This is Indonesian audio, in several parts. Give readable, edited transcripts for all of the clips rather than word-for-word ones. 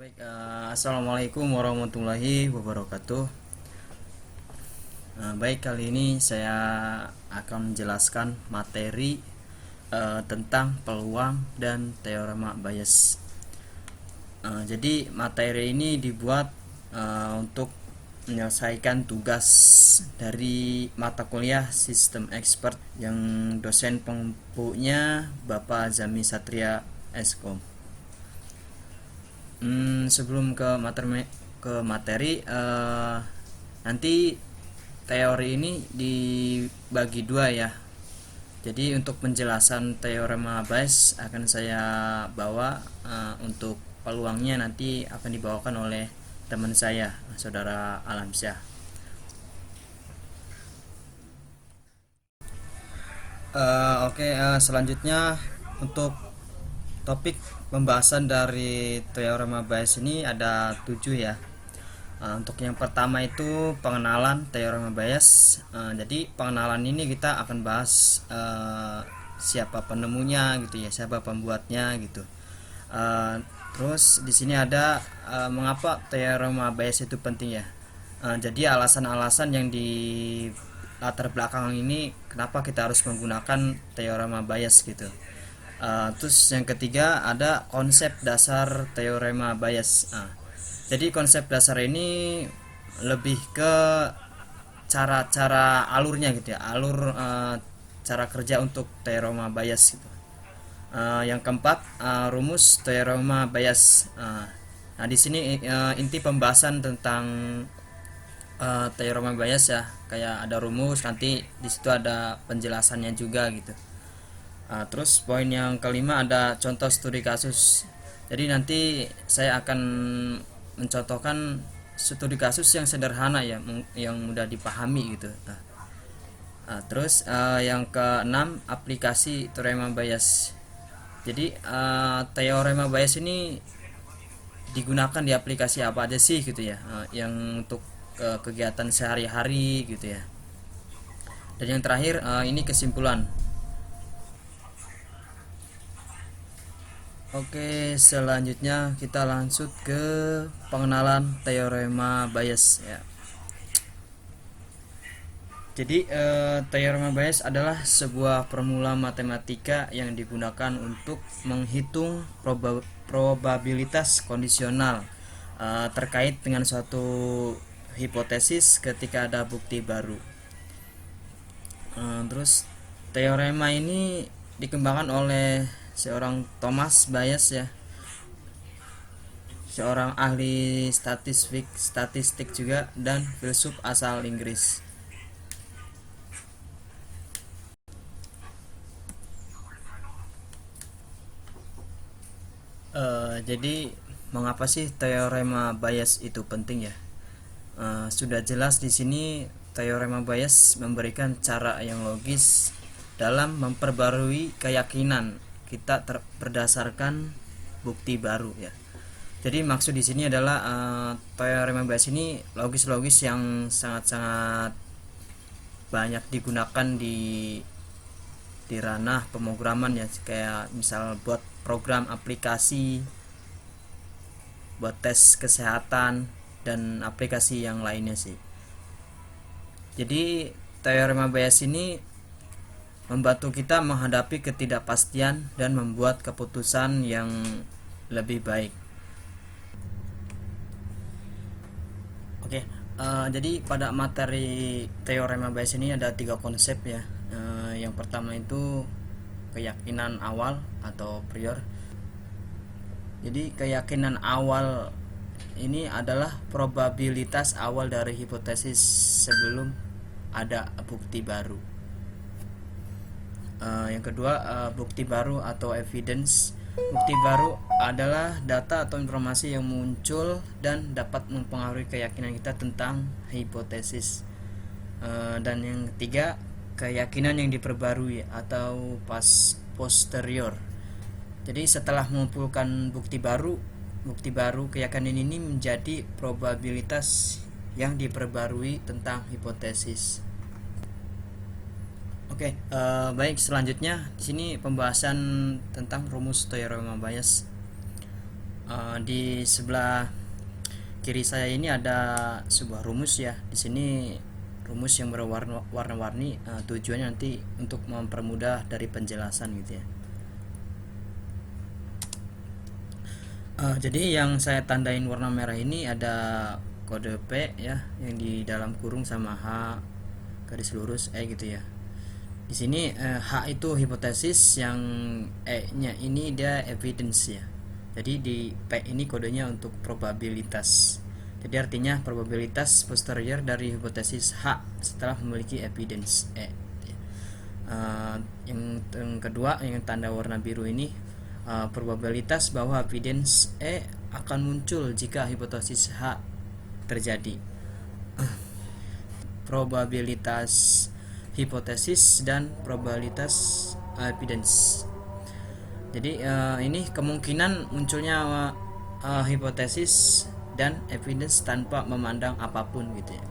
Assalamualaikum warahmatullahi wabarakatuh. Baik, kali ini saya akan menjelaskan materi tentang peluang dan teorema Bayes. Jadi materi ini dibuat untuk menyelesaikan tugas dari mata kuliah Sistem Expert yang dosen pengempunya Bapak Zami Satria Eskom. Sebelum ke materi, nanti teori ini dibagi dua ya. Jadi untuk penjelasan teorema Bayes akan saya bawa, untuk peluangnya nanti akan dibawakan oleh teman saya, saudara Alamsyah. Selanjutnya untuk topik pembahasan dari teorema Bayes ini ada 7 ya. Untuk yang pertama itu pengenalan teorema Bayes. Jadi pengenalan ini kita akan bahas siapa penemunya gitu ya, siapa pembuatnya gitu. Terus di sini ada mengapa teorema Bayes itu penting ya. Jadi alasan-alasan yang di latar belakang ini kenapa kita harus menggunakan teorema Bayes gitu. Terus yang ketiga ada konsep dasar teorema Bayes. Jadi konsep dasar ini lebih ke cara-cara alurnya gitu ya, alur cara kerja untuk teorema Bayes gitu. Yang keempat, rumus teorema Bayes. Nah di sini inti pembahasan tentang teorema Bayes ya, kayak ada rumus, nanti di situ ada penjelasannya juga gitu. Terus poin yang kelima ada contoh studi kasus. Jadi nanti saya akan mencontohkan studi kasus yang sederhana ya, yang mudah dipahami gitu. Terus yang keenam aplikasi teorema Bayes. Jadi teorema Bayes ini digunakan di aplikasi apa aja sih gitu ya, yang untuk kegiatan sehari-hari gitu ya. Dan yang terakhir ini kesimpulan. Oke, selanjutnya kita lanjut ke pengenalan teorema Bayes ya. Jadi teorema Bayes adalah sebuah formula matematika yang digunakan untuk menghitung probabilitas kondisional terkait dengan suatu hipotesis ketika ada bukti baru. Terus teorema ini dikembangkan oleh seorang Thomas Bayes ya, seorang ahli statistik juga dan filsuf asal Inggris. Jadi mengapa sih teorema Bayes itu penting ya? Sudah jelas di sini teorema Bayes memberikan cara yang logis dalam memperbarui keyakinan kita berdasarkan bukti baru ya. Jadi maksud di sini adalah teorema Bayes ini logis-logis yang sangat-sangat banyak digunakan di ranah pemrograman ya, kayak misal buat program aplikasi, buat tes kesehatan dan aplikasi yang lainnya sih. Jadi teorema Bayes ini membantu kita menghadapi ketidakpastian dan membuat keputusan yang lebih baik. Oke, jadi pada materi teorema Bayes ini ada 3 konsep ya. Yang pertama itu keyakinan awal atau prior. Jadi keyakinan awal ini adalah probabilitas awal dari hipotesis sebelum ada bukti baru. Yang kedua, bukti baru atau evidence. Bukti baru adalah data atau informasi yang muncul dan dapat mempengaruhi keyakinan kita tentang hipotesis. Dan yang ketiga, keyakinan yang diperbarui atau posterior. Jadi setelah mengumpulkan bukti baru keyakinan ini menjadi probabilitas yang diperbarui tentang hipotesis. Oke, baik, selanjutnya di sini pembahasan tentang rumus teorema Bayes. Di sebelah kiri saya ini ada sebuah rumus ya. Di sini rumus yang berwarna-warni, tujuannya nanti untuk mempermudah dari penjelasan gitu ya. Jadi yang saya tandain warna merah ini ada kode P ya, yang di dalam kurung sama H garis lurus gitu ya. Di sini H itu hipotesis, yang E-nya ini dia evidence ya. Jadi di P ini kodenya untuk probabilitas. Jadi artinya probabilitas posterior dari hipotesis H setelah memiliki evidence E. Yang kedua, yang tanda warna biru ini, probabilitas bahwa evidence E akan muncul jika hipotesis H terjadi. Probabilitas hipotesis dan probabilitas evidence. Jadi ini kemungkinan munculnya hipotesis dan evidence tanpa memandang apapun gitu ya.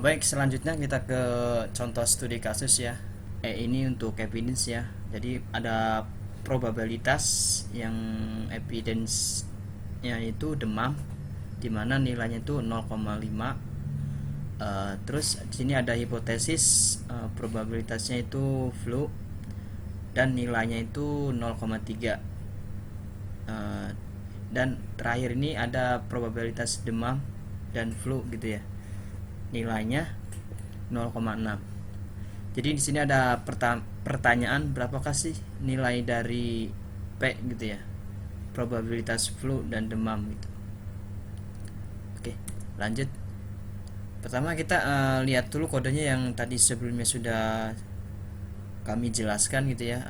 Baik, selanjutnya kita ke contoh studi kasus ya. Ini untuk evidence ya. Jadi ada probabilitas yang evidence-nya itu demam, di mana nilainya itu 0,5. Terus di sini ada hipotesis, probabilitasnya itu flu dan nilainya itu 0,3. Dan terakhir ini ada probabilitas demam dan flu gitu ya, nilainya 0,6. Jadi di sini ada pertanyaan, berapakah sih nilai dari P gitu ya, probabilitas flu dan demam gitu. Oke, lanjut. Pertama kita lihat dulu kodenya yang tadi sebelumnya sudah kami jelaskan gitu ya.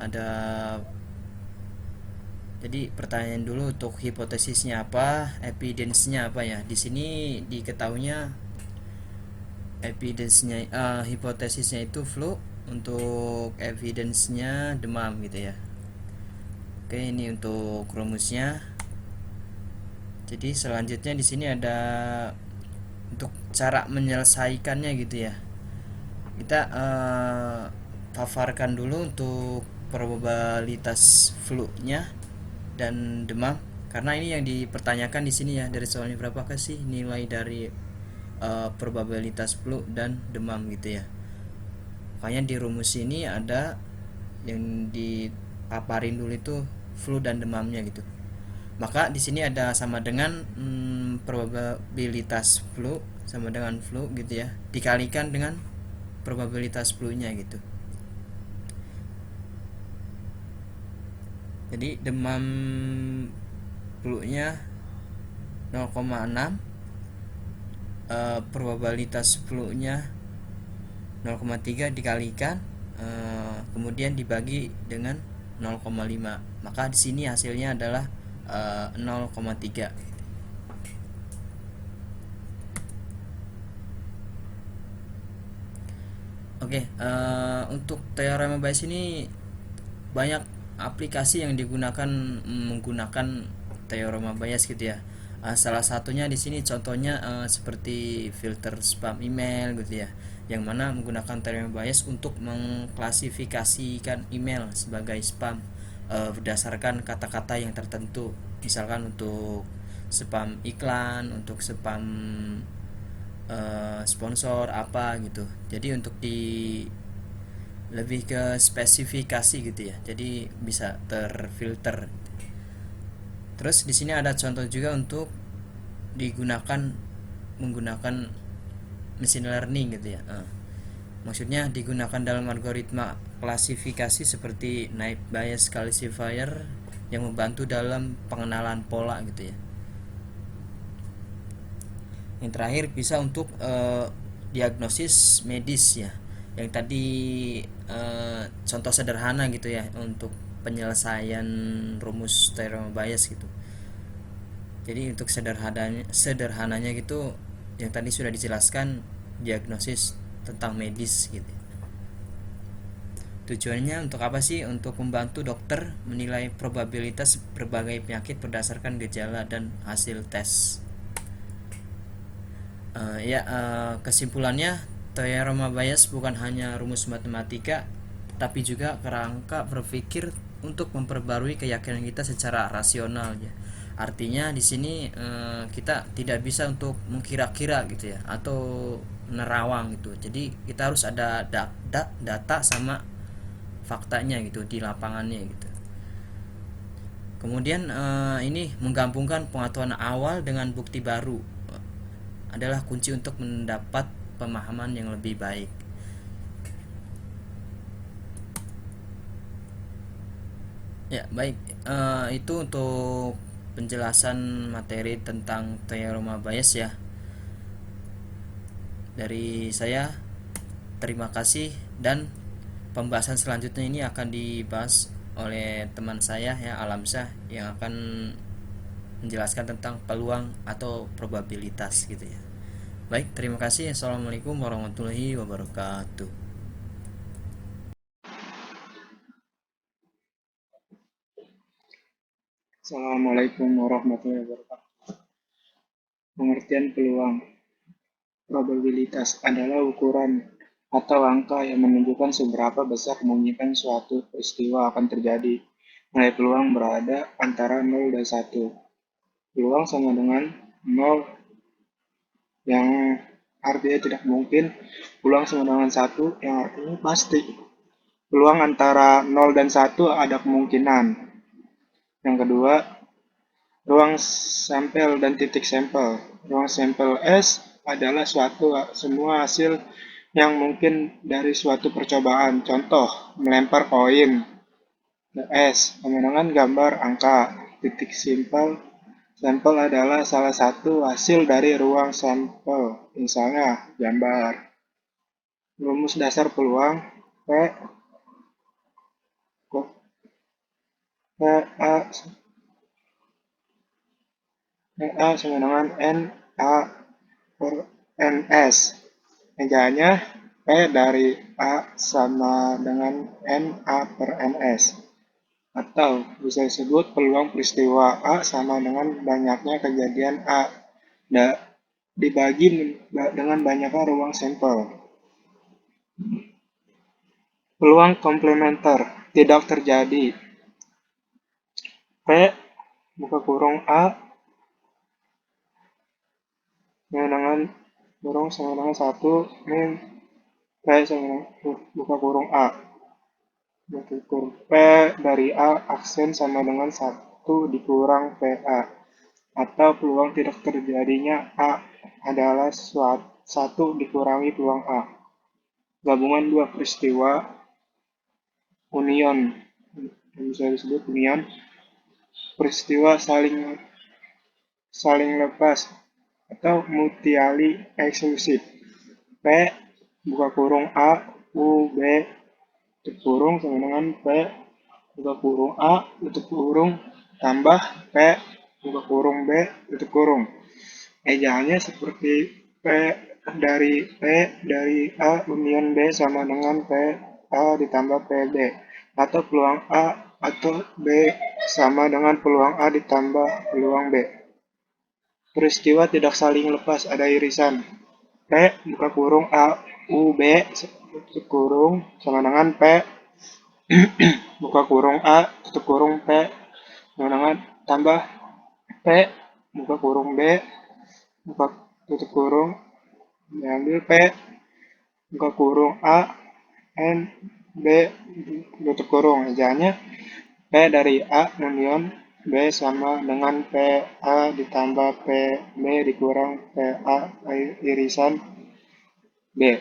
Jadi pertanyaan dulu untuk hipotesisnya apa, evidence-nya apa ya. Di sini diketahuinya evidence-nya, hipotesisnya itu flu, untuk evidence-nya demam gitu ya. Oke, ini untuk rumusnya. Jadi selanjutnya di sini ada untuk cara menyelesaikannya gitu ya. Kita paparkan dulu untuk probabilitas flu-nya dan demam, karena ini yang dipertanyakan di sini ya, dari soalnya berapakah sih nilai dari probabilitas flu dan demam gitu ya. Makanya di rumus ini ada yang dipaparin dulu itu flu dan demamnya gitu. Maka di sini ada sama dengan probabilitas flu sama dengan flu gitu ya, dikalikan dengan probabilitas flu-nya gitu. Jadi demam flu-nya 0,6, probabilitas flu-nya 0,3 dikalikan, kemudian dibagi dengan 0,5. Maka di sini hasilnya adalah 0,3. Oke, untuk teorema Bayes ini banyak aplikasi yang digunakan menggunakan teorema Bayes gitu ya. Salah satunya di sini contohnya seperti filter spam email gitu ya, yang mana menggunakan teorema Bayes untuk mengklasifikasikan email sebagai spam berdasarkan kata-kata yang tertentu. Misalkan untuk spam iklan, untuk spam sponsor apa gitu. Jadi untuk lebih ke spesifikasi gitu ya. Jadi bisa terfilter. Terus di sini ada contoh juga untuk menggunakan machine learning gitu ya. Maksudnya digunakan dalam algoritma klasifikasi seperti Naive Bayes Classifier yang membantu dalam pengenalan pola gitu ya. Yang terakhir bisa untuk diagnosis medis ya, yang tadi contoh sederhana gitu ya untuk penyelesaian rumus teorema Bayes gitu. Jadi untuk sederhananya gitu, yang tadi sudah dijelaskan, diagnosis tentang medis gitu. Tujuannya untuk apa sih? Untuk membantu dokter menilai probabilitas berbagai penyakit berdasarkan gejala dan hasil tes. Kesimpulannya, teorema Bayes bukan hanya rumus matematika, tapi juga kerangka berpikir untuk memperbarui keyakinan kita secara rasional ya. Artinya di sini kita tidak bisa untuk mengkira-kira gitu ya, atau nerawang gitu. Jadi kita harus ada data sama faktanya gitu di lapangannya gitu. Kemudian ini menggabungkan pengetahuan awal dengan bukti baru adalah kunci untuk mendapat pemahaman yang lebih baik. Ya, baik. Itu untuk penjelasan materi tentang teorema Bayes ya. Dari saya, terima kasih, dan pembahasan selanjutnya ini akan dibahas oleh teman saya ya, Alamsyah, yang akan menjelaskan tentang peluang atau probabilitas gitu ya. Baik, terima kasih. Assalamualaikum warahmatullahi wabarakatuh. Assalamualaikum warahmatullahi wabarakatuh. Pengertian peluang. Probabilitas adalah ukuran atau angka yang menunjukkan seberapa besar kemungkinan suatu peristiwa akan terjadi. Nilai peluang berada antara 0 dan 1. Peluang sama dengan 0 yang artinya tidak mungkin. Peluang sama dengan 1 yang artinya pasti. Peluang antara 0 dan 1 ada kemungkinan. Yang kedua, ruang sampel dan titik sampel. Ruang sampel S adalah semua hasil yang mungkin dari suatu percobaan. Contoh, melempar koin ke S, menggunakan gambar angka. Titik sampel adalah salah satu hasil dari ruang sampel, misalnya gambar. Rumus dasar peluang P, P A A sama dengan N A per NS. Ejanya P dari A sama dengan NA per NS. Atau bisa disebut peluang peristiwa A sama dengan banyaknya kejadian A dibagi dengan banyaknya ruang sampel. Peluang komplementer tidak terjadi. P buka kurung A dengan kurung sama dengan 1 min P sama buka kurung A. Bertutur P dari A aksen sama dengan 1 dikurang PA, atau peluang tidak terjadinya A adalah 1 dikurangi peluang A. Gabungan dua peristiwa union, yang bisa disebut union, peristiwa saling saling lepas atau mutually exclusive. P buka kurung A U B tutup kurung sama dengan P buka kurung A tutup kurung tambah P buka kurung B tutup kurung. Ejaannya seperti P dari A union B sama dengan P A ditambah PB, atau peluang A atau B sama dengan peluang A ditambah peluang B. Peristiwa tidak saling lepas, ada irisan. P buka kurung A U B tutup kurung sama dengan P buka kurung A tutup kurung P dengan tambah P buka kurung B buka tutup kurung diambil P buka kurung A N B tutup kurung. Ejanya P dari A union B sama dengan P A ditambah P B dikurang P A irisan B,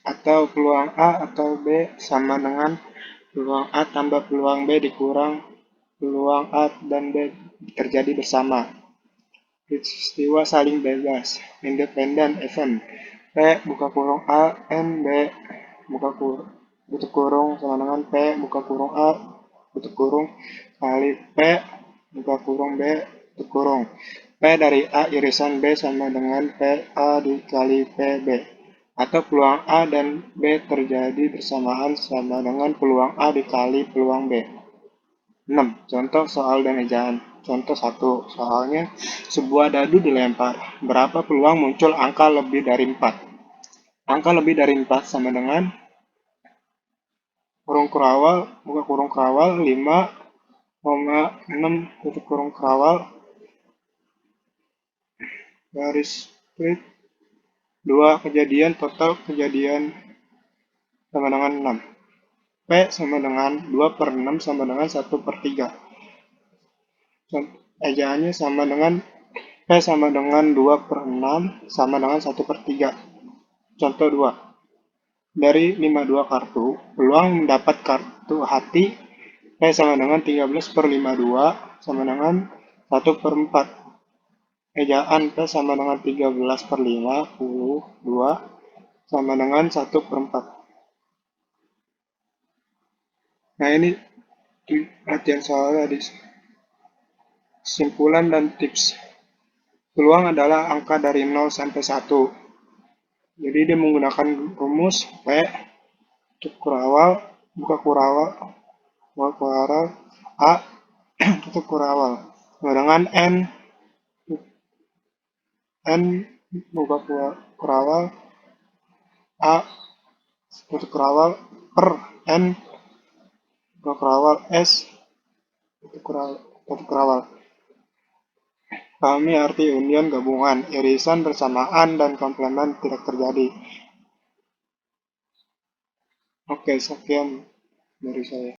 atau peluang A atau B sama dengan peluang A tambah peluang B dikurang peluang A dan B terjadi bersama. Peristiwa saling bebas, independent event. P buka kurung A N B buka kurung tutup kurung sama dengan P buka kurung A tutup kurung kali P buka kurung B tutup kurung. P dari A irisan B sama dengan P A dikali P B, atau peluang A dan B terjadi bersamaan sama dengan peluang A dikali peluang B. 6. Contoh soal dan ejaan. Contoh 1. Soalnya, sebuah dadu dilempar. Berapa peluang muncul angka lebih dari 4? Angka lebih dari 4 sama dengan kurung kerawal, buka kurung kerawal, 5,6 tutup kurung kerawal, garis split, 2 kejadian, total kejadian sama dengan 6. P sama dengan 2 per 6 sama dengan 1/3. Ejaannya sama dengan P sama dengan 2 per 6 sama dengan 1/3. Contoh 2. Dari 52 kartu, peluang mendapat kartu hati P sama dengan 13 per 52 sama dengan 1/4. Ejaan P sama dengan 13 per 52 sama dengan 1/4. Nah, ini latihan soal tadi. Simpulan dan tips. Peluang adalah angka dari 0 sampai 1. Jadi dia menggunakan rumus P, tutup kurawal, buka kurawal, buka kurawal, A, tutup kurawal. Dengan N buka kurawal, A, tutup kurawal, per N, buka kurawal, S, tutup kurawal. Pahami arti undian gabungan, irisan, bersamaan, dan komplement tidak terjadi. Oke, sekian dari saya.